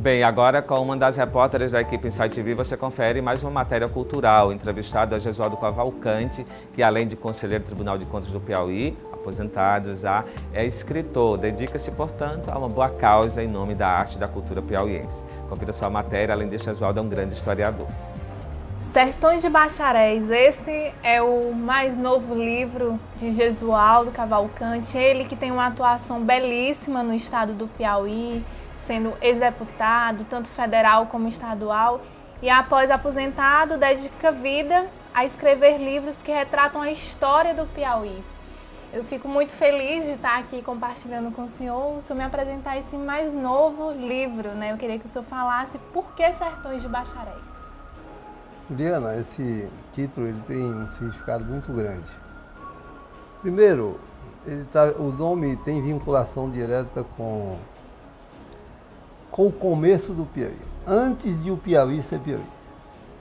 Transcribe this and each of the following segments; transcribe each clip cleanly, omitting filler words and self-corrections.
bem, agora com uma das repórteres da equipe Insight TV você confere mais uma matéria cultural. Entrevistado é Jesualdo Cavalcante, que além de conselheiro do Tribunal de Contas do Piauí, aposentado já, é escritor. Dedica-se, portanto, a uma boa causa em nome da arte e da cultura piauiense. Confira sua matéria, além disso, Jesualdo é um grande historiador. Sertões de Bacharéis, esse é o mais novo livro de Jesualdo Cavalcante, ele que tem uma atuação belíssima no estado do Piauí, sendo executado, tanto federal como estadual, e após aposentado, dedica vida a escrever livros que retratam a história do Piauí. Eu fico muito feliz de estar aqui compartilhando com o senhor me apresentar esse mais novo livro, né? Eu queria que o senhor falasse por que Sertões de Bacharéis. Juliana, esse título ele tem um significado muito grande. Primeiro, o nome tem vinculação direta com o começo do Piauí, antes de o Piauí ser Piauí.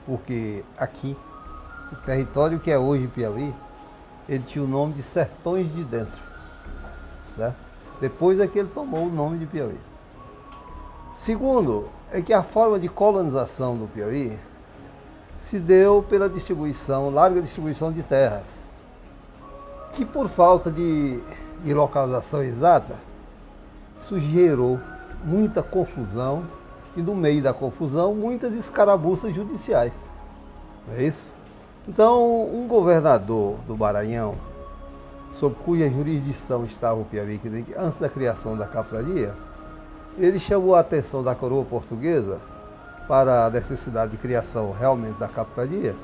Porque aqui, o território que é hoje Piauí, ele tinha o nome de Sertões de Dentro, certo? Depois é que ele tomou o nome de Piauí. Segundo, é que a forma de colonização do Piauí se deu pela larga distribuição de terras, que por falta de localização exata, isso gerou muita confusão e no meio da confusão muitas escaramuças judiciais, não é isso? Então um governador do Maranhão, sob cuja jurisdição estava o Piauí, antes da criação da capitania, ele chamou a atenção da coroa portuguesa para a necessidade de criação realmente da capitania,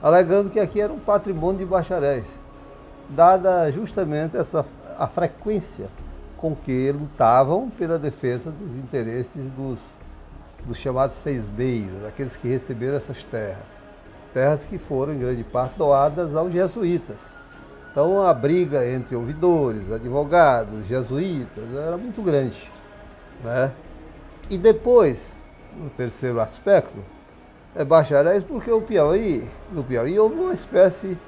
alegando que aqui era um patrimônio de bacharéis, dada justamente a frequência com que lutavam pela defesa dos interesses dos chamados seisbeiros, aqueles que receberam essas terras que foram em grande parte doadas aos jesuítas. Então a briga entre ouvidores, advogados, jesuítas era muito grande, né? E depois, no terceiro aspecto, é bacharéis porque no Piauí houve uma espécie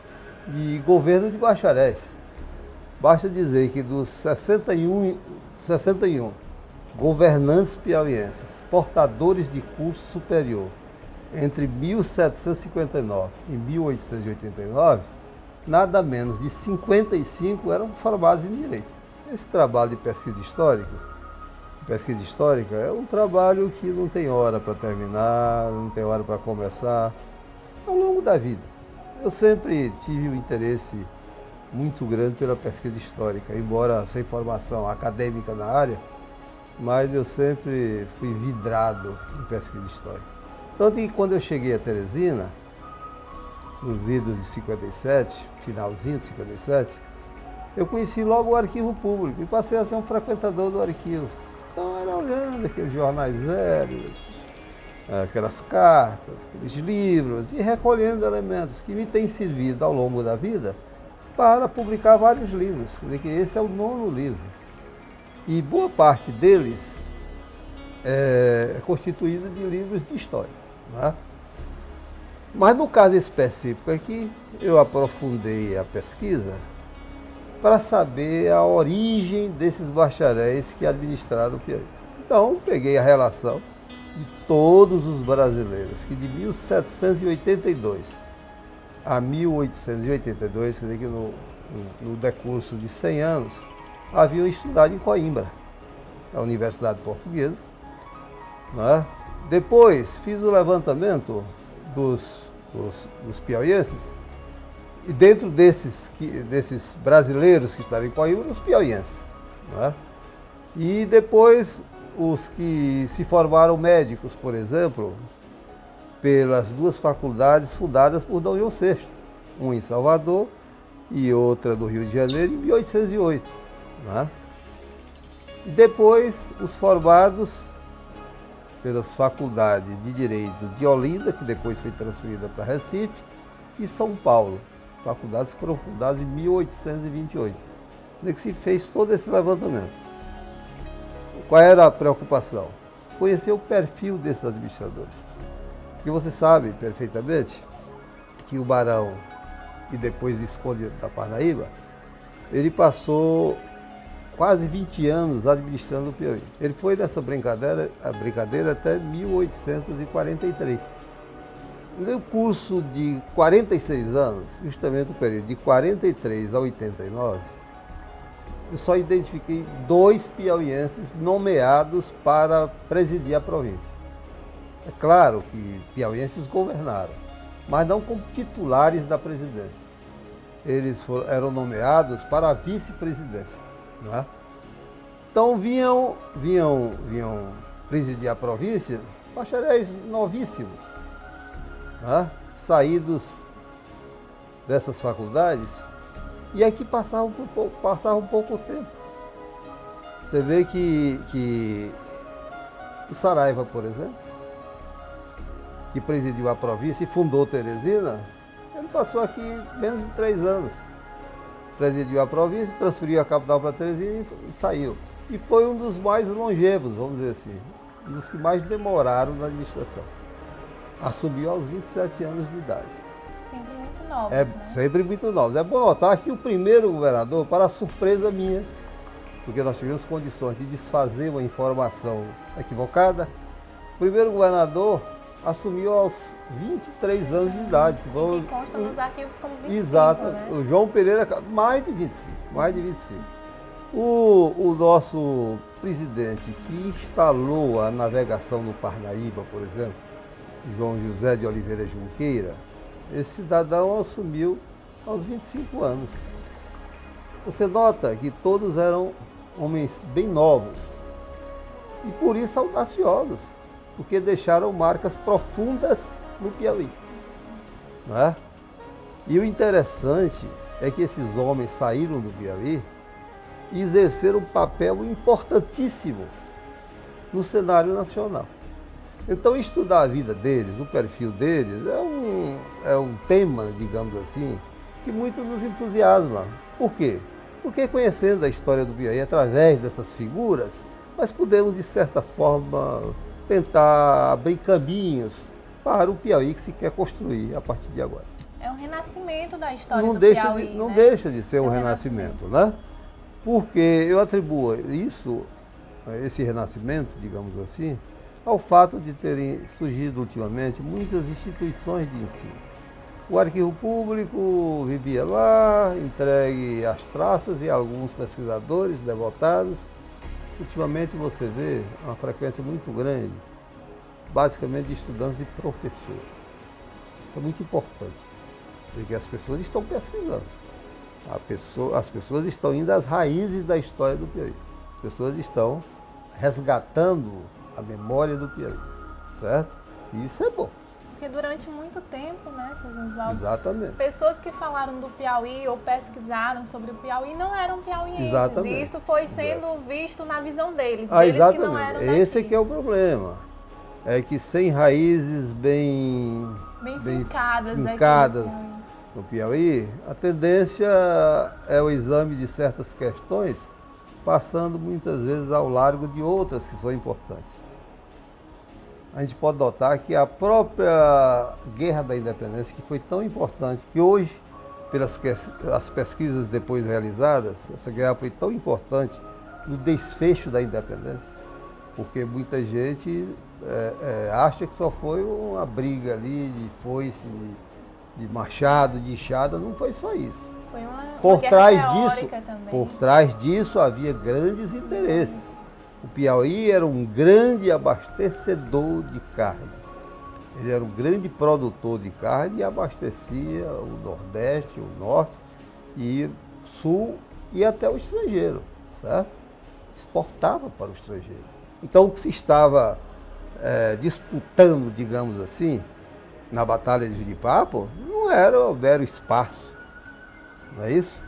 de governo de bacharéis. Basta dizer que dos 61 governantes piauienses, portadores de curso superior, entre 1759 e 1889, nada menos de 55 eram formados em direito. Esse trabalho de pesquisa histórica é um trabalho que não tem hora para terminar, não tem hora para começar, ao longo da vida. Eu sempre tive um interesse muito grande pela pesquisa histórica, embora sem formação acadêmica na área, mas eu sempre fui vidrado em pesquisa histórica. Tanto que quando eu cheguei a Teresina, nos idos de 57, finalzinho de 57, eu conheci logo o arquivo público e passei a ser um frequentador do arquivo. Então era olhando aqueles jornais velhos, aquelas cartas, aqueles livros, e recolhendo elementos que me têm servido ao longo da vida para publicar vários livros. Quer dizer que esse é o 9º livro. E boa parte deles é constituída de livros de história, né? Mas no caso específico aqui, eu aprofundei a pesquisa para saber a origem desses bacharéis que administraram o Piauí. Então, peguei a relação de todos os brasileiros que de 1782 a 1882, quer dizer que no decurso de 100 anos, haviam estudado em Coimbra, a Universidade Portuguesa, né? Depois fiz o levantamento dos piauienses, e dentro desses brasileiros que estavam em Coimbra, os piauienses, né? E depois os que se formaram médicos, por exemplo, pelas duas faculdades fundadas por Dom João VI, uma em Salvador e outra no Rio de Janeiro, em 1808. Né? E depois os formados pelas faculdades de Direito de Olinda, que depois foi transferida para Recife, e São Paulo, faculdades que foram fundadas em 1828. Quer dizer que se fez todo esse levantamento. Qual era a preocupação? Conhecer o perfil desses administradores. Porque você sabe perfeitamente que o barão e depois Visconde da Parnaíba, ele passou quase 20 anos administrando o Piauí. Ele foi nessa brincadeira até 1843. No curso de 46 anos, justamente o período de 43 a 89, eu só identifiquei 2 piauienses nomeados para presidir a província. É claro que piauienses governaram, mas não como titulares da presidência. Eles eram nomeados para a vice-presidência, não é? Então vinham presidir a província bacharéis novíssimos, não é? Saídos dessas faculdades, e aqui passavam pouco tempo. Você vê que o Saraiva, por exemplo, que presidiu a província e fundou Teresina, ele passou aqui menos de 3 anos. Presidiu a província, transferiu a capital para Teresina e saiu. E foi um dos mais longevos, vamos dizer assim, um dos que mais demoraram na administração. Assumiu aos 27 anos de idade. Sempre muito novos, É, né? sempre muito novos. É bom notar que o primeiro governador, para a surpresa minha, porque nós tivemos condições de desfazer uma informação equivocada, o primeiro governador assumiu aos 23 anos de idade. E que consta nos arquivos como 25, Exato. né? O João Pereira, mais de 25. Mais de 25. O nosso presidente que instalou a navegação no Parnaíba, por exemplo, João José de Oliveira Junqueira, esse cidadão assumiu aos 25 anos. Você nota que todos eram homens bem novos e por isso audaciosos, porque deixaram marcas profundas no Piauí, não é? E o interessante é que esses homens saíram do Piauí e exerceram um papel importantíssimo no cenário nacional. Então, estudar a vida deles, o perfil deles, é um tema, digamos assim, que muito nos entusiasma. Por quê? Porque conhecendo a história do Piauí através dessas figuras, nós podemos, de certa forma, tentar abrir caminhos para o Piauí que se quer construir a partir de agora. É um renascimento da história Não do deixa Piauí, não né? deixa de ser um Seu renascimento, né? Porque eu atribuo esse renascimento, digamos assim, ao fato de terem surgido ultimamente muitas instituições de ensino. O arquivo público vivia lá, entregue às traças e alguns pesquisadores devotados. Ultimamente você vê uma frequência muito grande, basicamente de estudantes e professores. Isso é muito importante, porque as pessoas estão pesquisando. As pessoas estão indo às raízes da história do Piauí. As pessoas estão resgatando a memória do Piauí, certo? E isso é bom. Porque durante muito tempo, né, seu Josualdo, Exatamente. pessoas que falaram do Piauí ou pesquisaram sobre o Piauí não eram piauienses. Exatamente. E isso foi sendo visto na visão deles, Ah, deles exatamente. que não eram daqui. Esse é que é o problema. É que sem raízes bem fincadas, fincadas daqui, no Piauí, a tendência é o exame de certas questões, passando muitas vezes ao largo de outras que são importantes. A gente pode notar que a própria Guerra da Independência, que foi tão importante, que hoje, pelas as pesquisas depois realizadas, essa guerra foi tão importante no desfecho da independência, porque muita gente acha que só foi uma briga ali de foice, de machado, de enxada, não foi só isso. Foi uma Por guerra trás teórica também. por trás disso havia grandes interesses. O Piauí era um grande abastecedor de carne. Ele era um grande produtor de carne e abastecia o Nordeste, o Norte e o Sul e até o estrangeiro, certo? Exportava para o estrangeiro. Então o que se estava disputando, digamos assim, na Batalha de Jeripapo, não era o mero espaço, não é isso?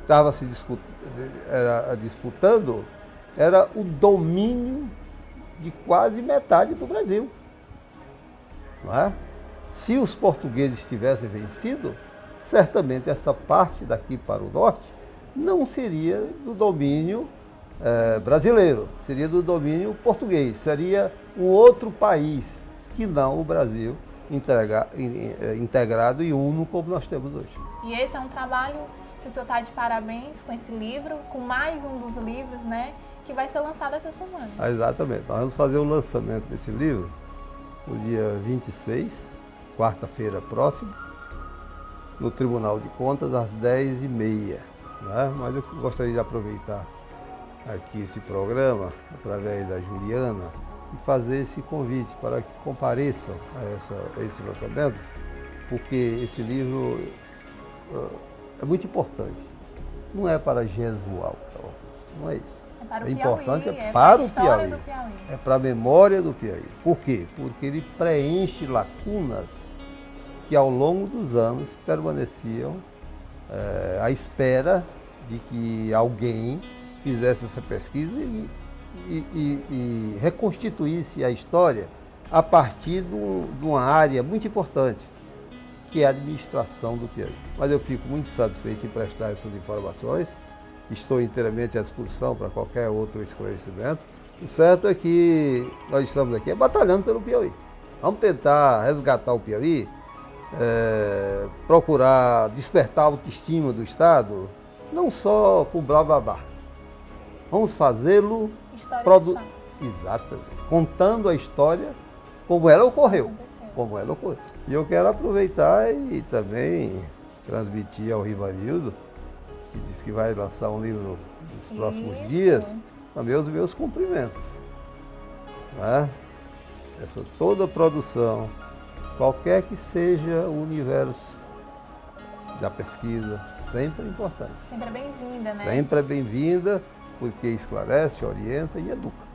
Estava se disputando era o domínio de quase metade do Brasil, não é? Se os portugueses tivessem vencido, certamente essa parte daqui para o norte não seria do domínio brasileiro, seria do domínio português, seria um outro país que não o Brasil integrado e uno como nós temos hoje. E esse é um trabalho que o senhor está de parabéns com esse livro, com mais um dos livros, né, que vai ser lançado essa semana. Exatamente. Nós vamos fazer o lançamento desse livro no dia 26, quarta-feira próxima, no Tribunal de Contas, às 10h30. Né? Mas eu gostaria de aproveitar aqui esse programa, através da Juliana, e fazer esse convite para que compareçam a esse lançamento, porque esse livro é muito importante. Não é para Jesualdo, não é isso. É para o É Piauí, importante, é para a o história Piauí. do Piauí. É para a memória do Piauí. Por quê? Porque ele preenche lacunas que ao longo dos anos permaneciam à espera de que alguém fizesse essa pesquisa e reconstituísse a história a partir de uma área muito importante, que é a administração do Piauí. Mas eu fico muito satisfeito em prestar essas informações, estou inteiramente à disposição para qualquer outro esclarecimento. O certo é que nós estamos aqui batalhando pelo Piauí. Vamos tentar resgatar o Piauí, procurar despertar a autoestima do Estado, não só com blá blá blá. Vamos fazê-lo exatamente, contando a história como ela ocorreu. E eu quero aproveitar e também transmitir ao Rivanildo, que disse que vai lançar um livro nos próximos dias, também os meus cumprimentos. Né? Toda produção, qualquer que seja o universo da pesquisa, sempre é importante. Sempre é bem-vinda, né? Sempre é bem-vinda, porque esclarece, orienta e educa.